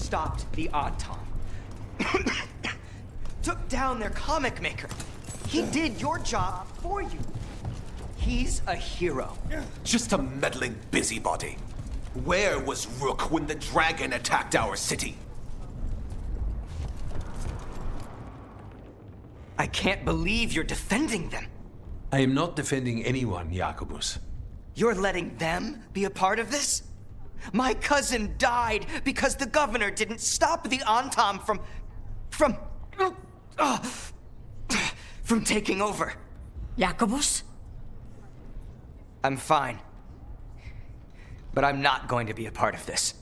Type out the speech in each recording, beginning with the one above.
stopped the Odd Tom. Took down their comic maker. He did your job for you. He's a hero. Just a meddling busybody. Where was Rook when the dragon attacked our city? I can't believe you're defending them. I am not defending anyone, Jacobus. You're letting them be a part of this? My cousin died because the governor didn't stop the Antam from taking over. Jacobus? I'm fine. But I'm not going to be a part of this.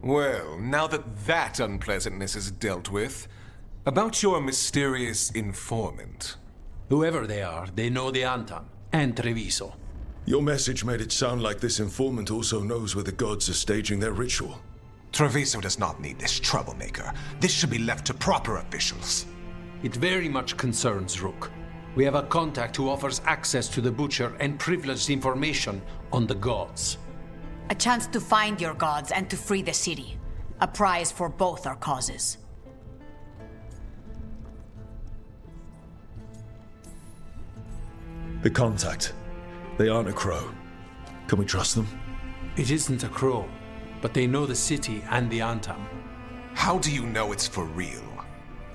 Well, now that unpleasantness is dealt with, about your mysterious informant. Whoever they are, they know the Antam and Treviso. Your message made it sound like this informant also knows where the gods are staging their ritual. Treviso does not need this troublemaker. This should be left to proper officials. It very much concerns Rook. We have a contact who offers access to the Butcher and privileged information on the gods. A chance to find your gods and to free the city. A prize for both our causes. The contact. They aren't a crow. Can we trust them? It isn't a crow, but they know the city and the Antam. How do you know it's for real?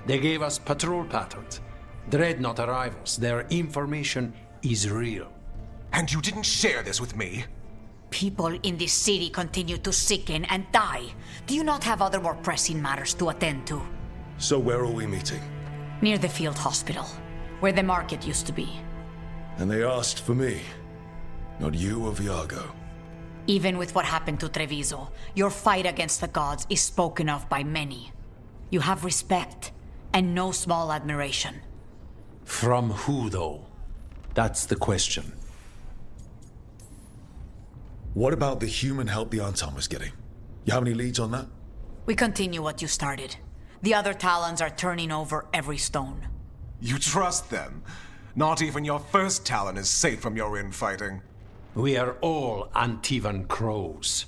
They gave us patrol patterns. Dreadnought arrivals. Their information is real. And you didn't share this with me? People in this city continue to sicken and die. Do you not have other more pressing matters to attend to? So where are we meeting? Near the field hospital, where the market used to be. And they asked for me. Not you or Viago. Even with what happened to Treviso, your fight against the gods is spoken of by many. You have respect, and no small admiration. From who, though? That's the question. What about the human help the Antam was getting? You have any leads on that? We continue what you started. The other Talons are turning over every stone. You trust them? Not even your first Talon is safe from your infighting. We are all Antivan crows.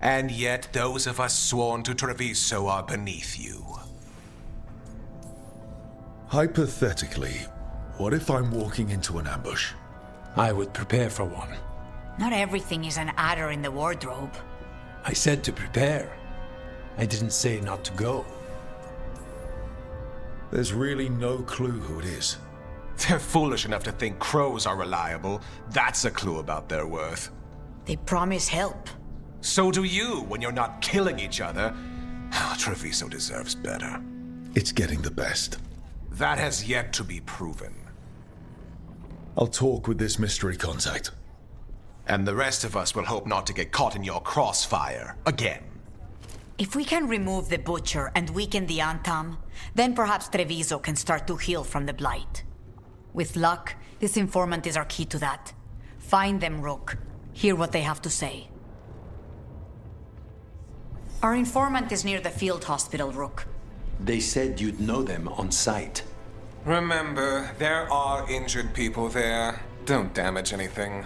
And yet those of us sworn to Treviso are beneath you. Hypothetically, what if I'm walking into an ambush? I would prepare for one. Not everything is an adder in the wardrobe. I said to prepare. I didn't say not to go. There's really no clue who it is. They're foolish enough to think crows are reliable. That's a clue about their worth. They promise help. So do you when you're not killing each other. Treviso deserves better. It's getting the best. That has yet to be proven. I'll talk with this mystery contact. And the rest of us will hope not to get caught in your crossfire again. If we can remove the Butcher and weaken the Antam, then perhaps Treviso can start to heal from the Blight. With luck, this informant is our key to that. Find them, Rook. Hear what they have to say. Our informant is near the field hospital, Rook. They said you'd know them on sight. Remember, there are injured people there. Don't damage anything.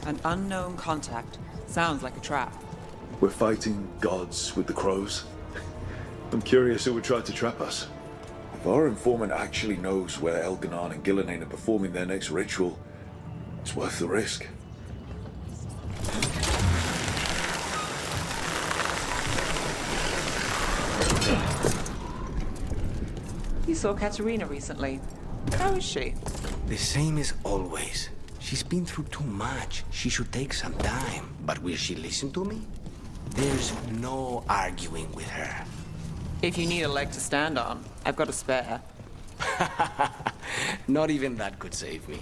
An unknown contact. Sounds like a trap. We're fighting gods with the crows. I'm curious who would try to trap us. If our informant actually knows where Elganon and Gillenane are performing their next ritual, it's worth the risk. You saw Katerina recently. How is she? The same as always. She's been through too much. She should take some time. But will she listen to me? There's no arguing with her. If you need a leg to stand on, I've got a spare. Not even that could save me.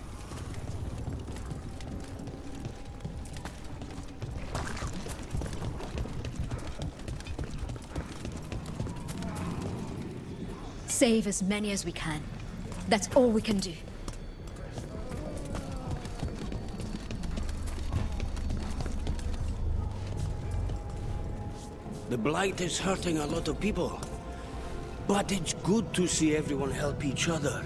Save as many as we can. That's all we can do. The Blight is hurting a lot of people. But it's good to see everyone help each other.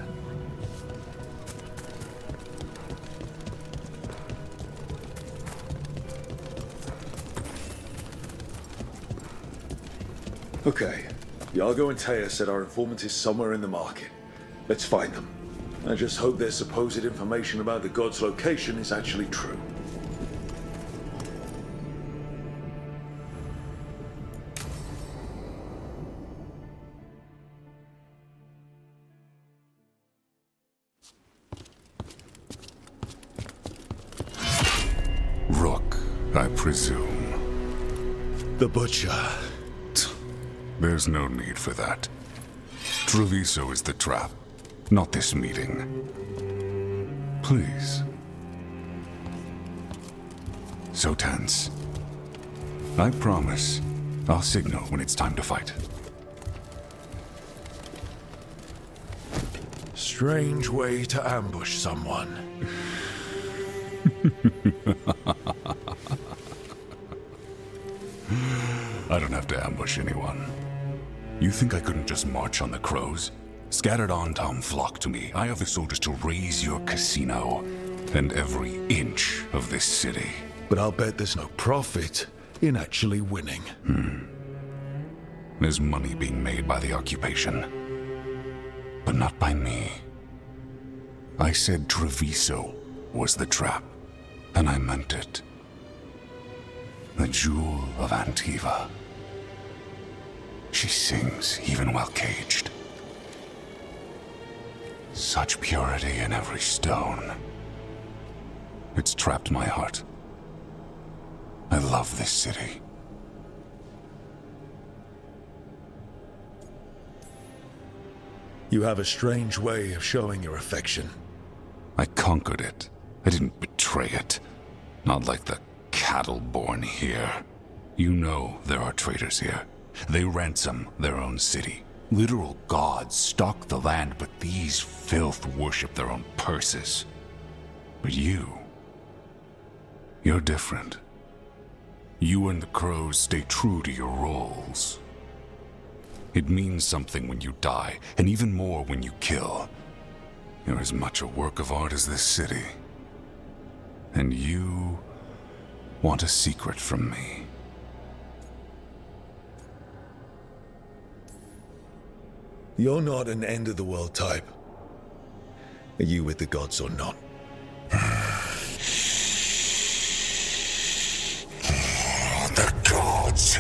Okay. Iago and Taya said our informant is somewhere in the market. Let's find them. I just hope their supposed information about the god's location is actually true. Rook, I presume. The Butcher. There's no need for that. Treviso is the trap, not this meeting. Please. So tense. I promise, I'll signal when it's time to fight. Strange way to ambush someone. I don't have to ambush anyone. You think I couldn't just march on the crows? Scattered on Tom flock to me. I have the soldiers to raise your casino and every inch of this city. But I'll bet there's no profit in actually winning. There's money being made by the occupation. But not by me. I said Treviso was the trap, and I meant it. The jewel of Antiva. She sings even while caged. Such purity in every stone. It's trapped my heart. I love this city. You have a strange way of showing your affection. I conquered it. I didn't betray it. Not like the cattle born here. You know there are traitors here. They ransom their own city. Literal gods stalk the land, but these filth worship their own purses. But you're different. You and the crows stay true to your roles. It means something when you die, and even more when you kill. You're as much a work of art as this city. And you want a secret from me. You're not an end-of-the-world type. Are you with the gods or not? The gods,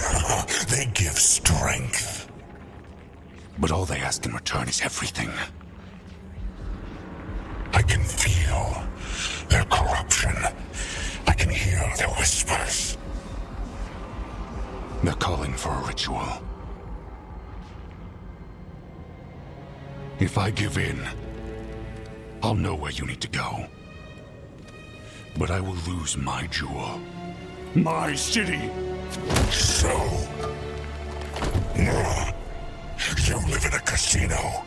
they give strength. But all they ask in return is everything. I can feel their corruption. I can hear their whispers. They're calling for a ritual. If I give in, I'll know where you need to go. But I will lose my jewel. My city! So... you live in a casino.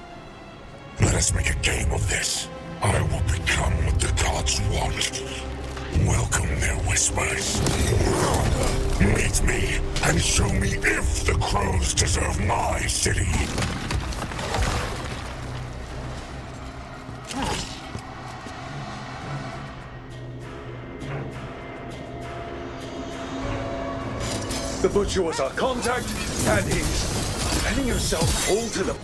Let us make a game of this. I will become what the gods want. Welcome their whispers. Meet me and show me if the crows deserve my city. The Butcher was our contact, and he's letting himself fall to the...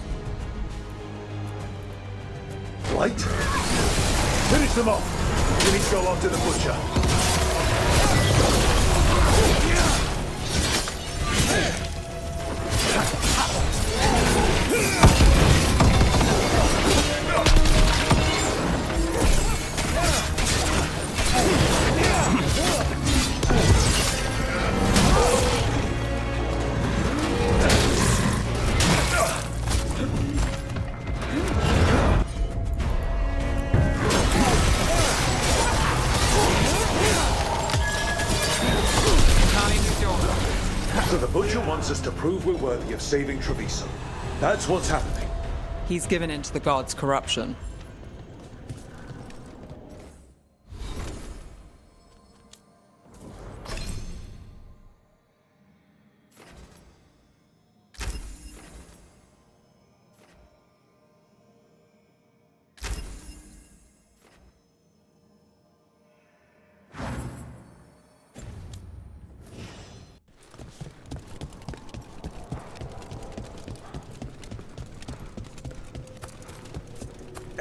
Light? Finish them off! We need to go after the Butcher. So the Butcher wants us to prove we're worthy of saving Treviso. That's what's happening. He's given in to the gods' corruption.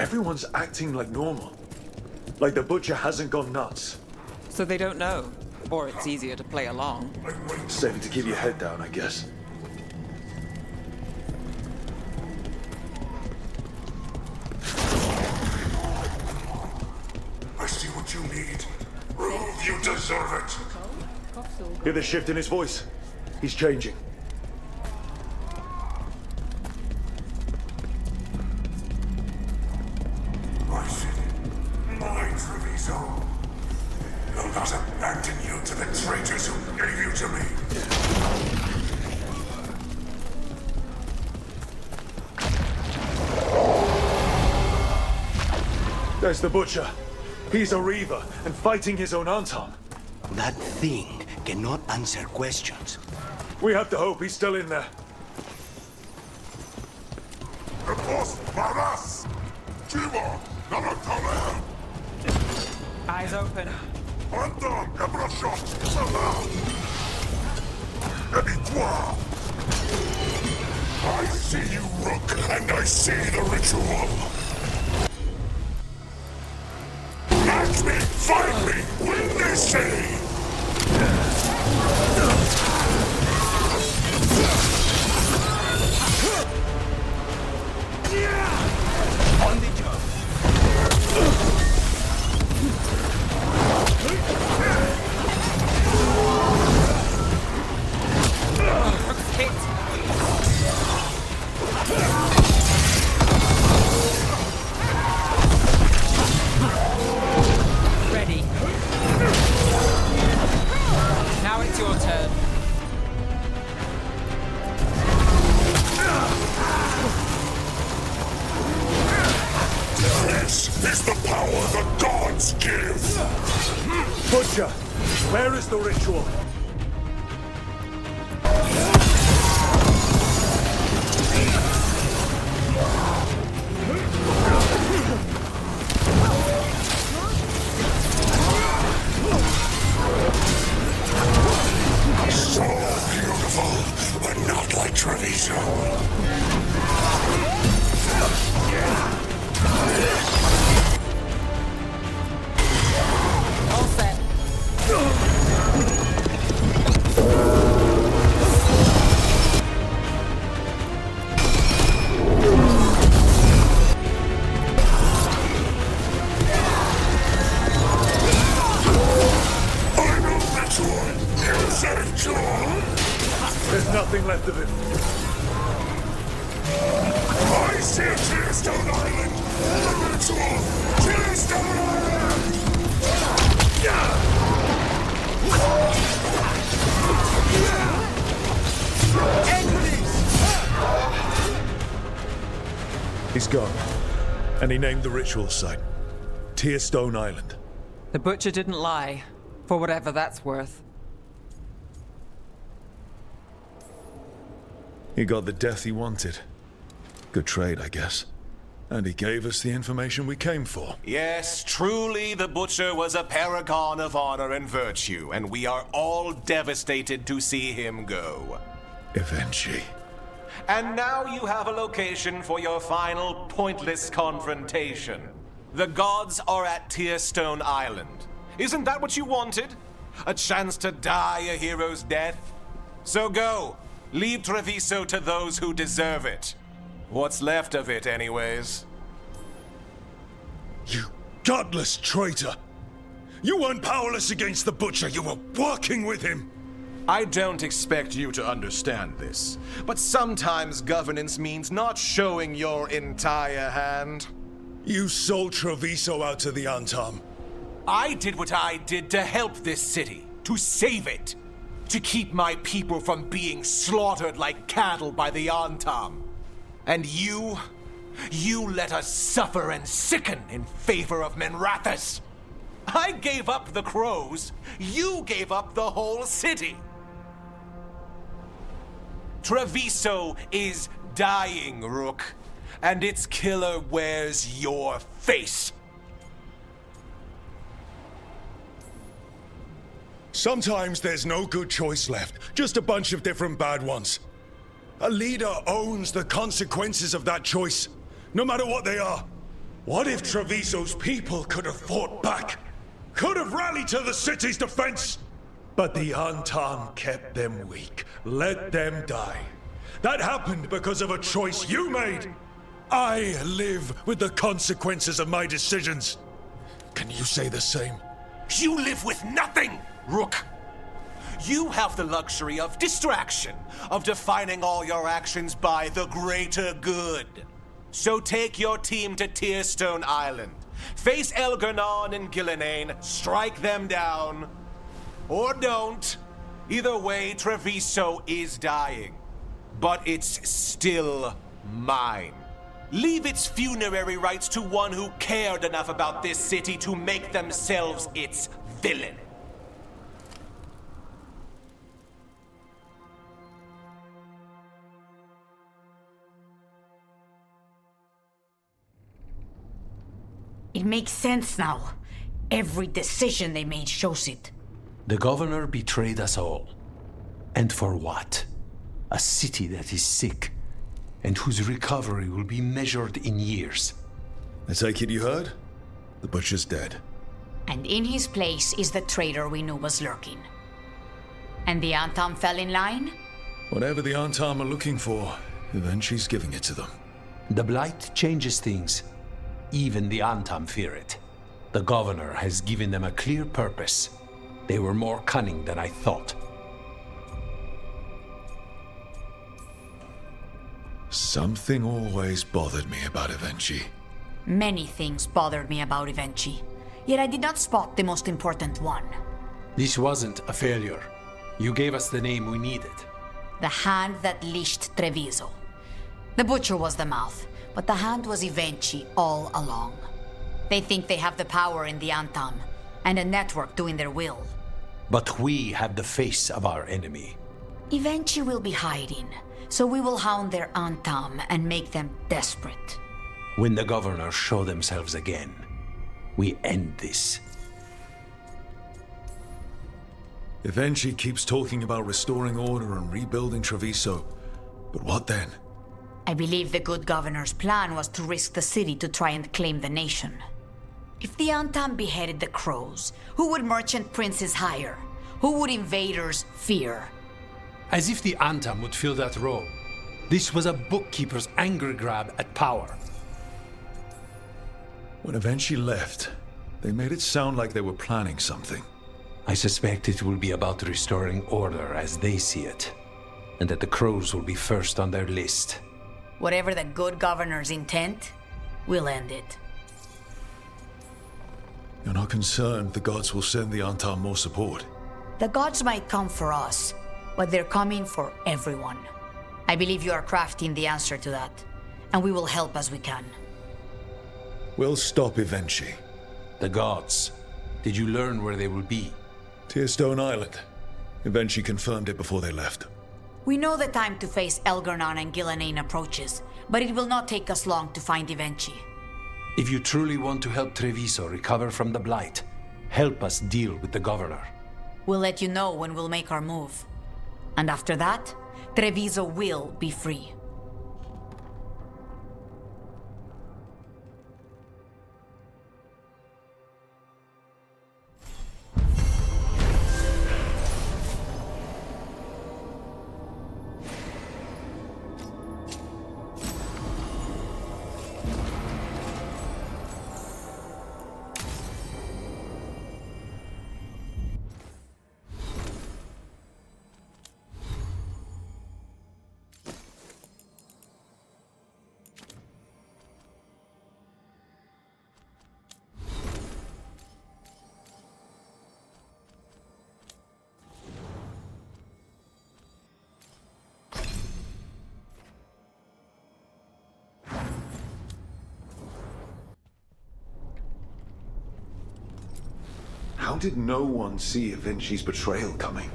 Everyone's acting like normal. Like the Butcher hasn't gone nuts. So they don't know. Or it's easier to play along. Safer to keep your head down, I guess. I see what you need. Prove you deserve it. Hear the shift in his voice. He's changing. My city, my Treviso. Will not abandon you to the traitors who gave you to me. There's the Butcher. He's a Reaver and fighting his own Anton. That thing cannot answer questions. We have to hope he's still in there. Eyes open. I see you, Rook, and I see the ritual. Match me, fight me, win this city! On the job. Ready. Now it's your turn. This is the power the gods give! Butcher, where is the ritual? So beautiful, but not like Treviso. All set. Final ritual! Insert joy! There's nothing left of him. I see Tearstone Island! The ritual! Tearstone Island! He's gone. And he named the ritual site. Tearstone Island. The Butcher didn't lie. For whatever that's worth. He got the death he wanted. Good trade, I guess. And he gave us the information we came for. Yes, truly the Butcher was a paragon of honor and virtue, and we are all devastated to see him go. Eventually. And now you have a location for your final pointless confrontation. The gods are at Tearstone Island. Isn't that what you wanted? A chance to die a hero's death? So go. Leave Treviso to those who deserve it. What's left of it, anyways. You godless traitor! You weren't powerless against the Butcher, you were working with him! I don't expect you to understand this, but sometimes governance means not showing your entire hand. You sold Treviso out to the Antam. I did what I did to help this city, to save it, to keep my people from being slaughtered like cattle by the Antam. And you let us suffer and sicken in favor of Menrathus. I gave up the crows, you gave up the whole city. Treviso is dying, Rook, and its killer wears your face. Sometimes there's no good choice left, just a bunch of different bad ones. A leader owns the consequences of that choice, no matter what they are. What if Treviso's people could have fought back? Could have rallied to the city's defense? But the Anton kept them weak, let them die. That happened because of a choice you made. I live with the consequences of my decisions. Can you say the same? You live with nothing, Rook! You have the luxury of distraction, of defining all your actions by the greater good. So take your team to Tearstone Island. Face Elgarnon and Gillenane, strike them down. Or don't. Either way, Treviso is dying. But it's still mine. Leave its funerary rites to one who cared enough about this city to make themselves its villain. It makes sense now. Every decision they made shows it. The governor betrayed us all. And for what? A city that is sick, and whose recovery will be measured in years. I take it you heard? The butcher's dead. And in his place is the traitor we knew was lurking. And the Anton fell in line? Whatever the Antam are looking for, Eventually's giving it to them. The Blight changes things. Even the Antam fear it. The governor has given them a clear purpose. They were more cunning than I thought. Something always bothered me about Evenchi. Many things bothered me about Evenchi, yet I did not spot the most important one. This wasn't a failure. You gave us the name we needed. The hand that leashed Treviso. The butcher was the mouth, but the hand was Evenchi all along. They think they have the power in the Antam, and a network doing their will. But we have the face of our enemy. Evenchi will be hiding, so we will hound their Antam and make them desperate. When the governors show themselves again, we end this. Evenchi keeps talking about restoring order and rebuilding Treviso. But what then? I believe the good governor's plan was to risk the city to try and claim the nation. If the Antam beheaded the crows, who would merchant princes hire? Who would invaders fear? As if the Antam would fill that role. This was a bookkeeper's angry grab at power. When Evenchi left, they made it sound like they were planning something. I suspect it will be about restoring order as they see it, and that the crows will be first on their list. Whatever the good governor's intent, we'll end it. You're not concerned the gods will send the Antam more support? The gods might come for us, but they're coming for everyone. I believe you are crafting the answer to that, and we will help as we can. We'll stop Evenchi. The gods. Did you learn where they will be? Tearstone Island. Evenchi confirmed it before they left. We know the time to face Elgarnon and Gillenane approaches, but it will not take us long to find Evenchi. If you truly want to help Treviso recover from the Blight, help us deal with the governor. We'll let you know when we'll make our move. And after that, Treviso will be free. How did no one see Evenchi's betrayal coming?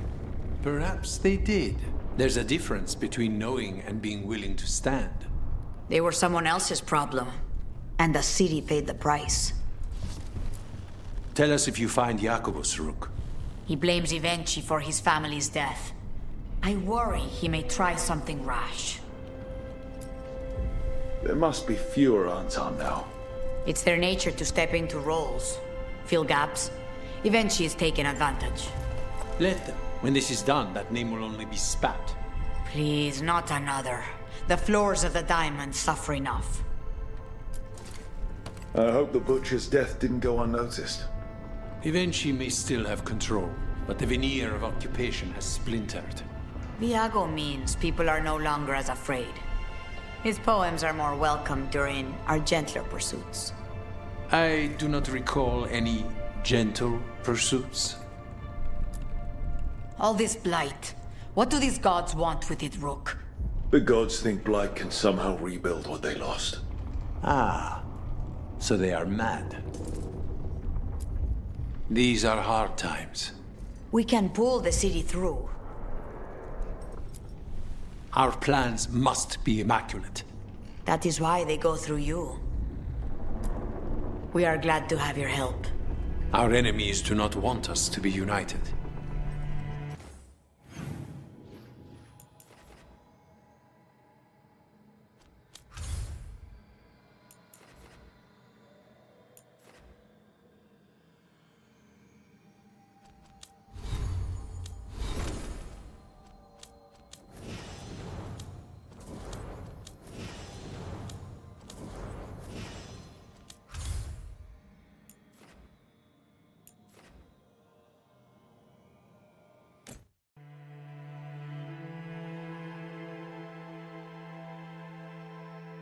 Perhaps they did. There's a difference between knowing and being willing to stand. They were someone else's problem, and the city paid the price. Tell us if you find Jacobus, Rook. He blames Evenchi for his family's death. I worry he may try something rash. There must be fewer Antam now. It's their nature to step into roles, fill gaps. Eventually is taken advantage. Let them. When this is done, that name will only be spat. Please, not another. The floors of the diamond suffer enough. I hope the butcher's death didn't go unnoticed. Eventually may still have control, but the veneer of occupation has splintered. Viago means people are no longer as afraid. His poems are more welcome during our gentler pursuits. I do not recall any gentle pursuits. All this blight. What do these gods want with it, Rook? The gods think Blight can somehow rebuild what they lost. Ah, so they are mad. These are hard times. We can pull the city through. Our plans must be immaculate. That is why they go through you. We are glad to have your help. Our enemies do not want us to be united.